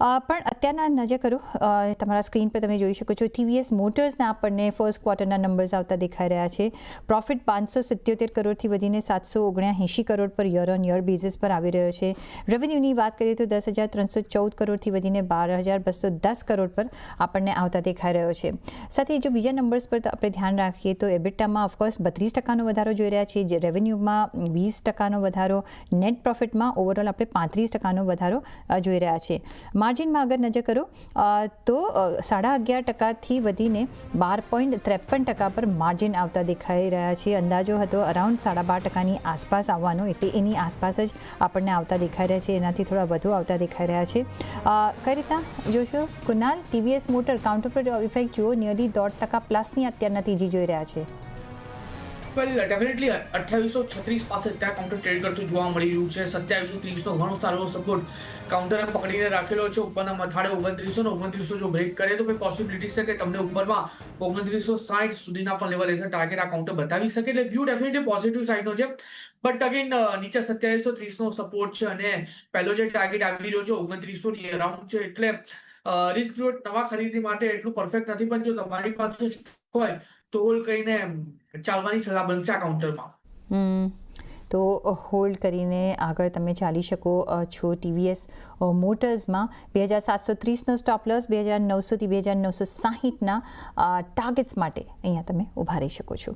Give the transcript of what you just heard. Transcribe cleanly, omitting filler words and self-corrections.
પણ અત્યારના નજર કરું તમારા સ્ક્રીન પર તમે જોઈ શકો છો ટીવીએસ મોટર્સના આપણને ફર્સ્ટ ક્વાર્ટરના નંબર્સ આવતા દેખાઈ રહ્યા છે. પ્રોફિટ 577 કરોડથી વધીને 779 કરોડ પર યર ઓન યર બેઝિસ પર આવી રહ્યો છે. રેવન્યુની વાત કરીએ તો 10,314 કરોડથી વધીને 12,210 કરોડ પર આપણને આવતા દેખાઈ રહ્યો છે. સાથે જો બીજા નંબર્સ પર આપણે ધ્યાન રાખીએ તો એબિટામાં ઓફકોર્સ 32% વધારો જોઈ રહ્યા છીએ, જે રેવન્યુમાં 20% વધારો, નેટ પ્રોફિટમાં ઓવરઓલ આપણે 35% વધારો જોઈ રહ્યા છીએ. માર્જિનમાં અગર નજર કરો તો 11.5%થી વધીને 12.53% પર માર્જિન આવતા દેખાઈ રહ્યા છે. અંદાજો હતો અરાઉન્ડ 12.5%ની આસપાસ આવવાનો, એટલે એની આસપાસ જ આપણને આવતા દેખાઈ રહ્યા છે. એનાથી થોડા વધુ આવતા દેખાઈ રહ્યા છે. કઈ રીતના જોશો કુનાલ, ટીવીએસ મોટર કાઉન્ટર પર ઇફેક્ટ જુઓ, નિયરલી 1.5% પ્લસની અત્યારના તેજી જોઈ રહ્યા છે. ડેફિનેટલી 2836 પાસે ત્યાં કાઉન્ટર ટ્રેડ કરતું જોવા મળી રહ્યું છે. 2730 નો ઘણો સારો સપોર્ટ કાઉન્ટરે પકડીને રાખેલો છે. ઉપરના મથાળે 2900 જો બ્રેક કરે તો કોઈ પોસિબિલિટી છે કે તમને ઉપરમાં 2960 સુધીના પણ લેવલ એઝ અ ટાર્ગેટ આ કાઉન્ટર બતાવી શકે. એટલે વ્યૂ ડેફિનેટલી પોઝિટિવ સાઈડનો છે. બટ અગેન નીચે 2730 નો સપોર્ટ છે અને પહેલો જે ટાર્ગેટ આવી રહ્યો છે 2900 ની અરાઉન્ડ છે. એટલે રિસ્ક રિવોર્ડ નવા ખરીદી માટે એટલું પરફેક્ટ નથી, પણ જો તમારી પાસે હોય તો હોલ્ડ કરીને ચાલવાની સલાહ બનશે આ કાઉન્ટરમાં. તો હોલ્ડ કરીને આગળ તમે ચાલી શકો છો. ટીવીએસ મોટર્સમાં 2730નો સ્ટોપ લોસ, 2900થી 2960ના ટાર્ગેટ્સ માટે અહીંયા તમે ઊભા રહી શકો છો.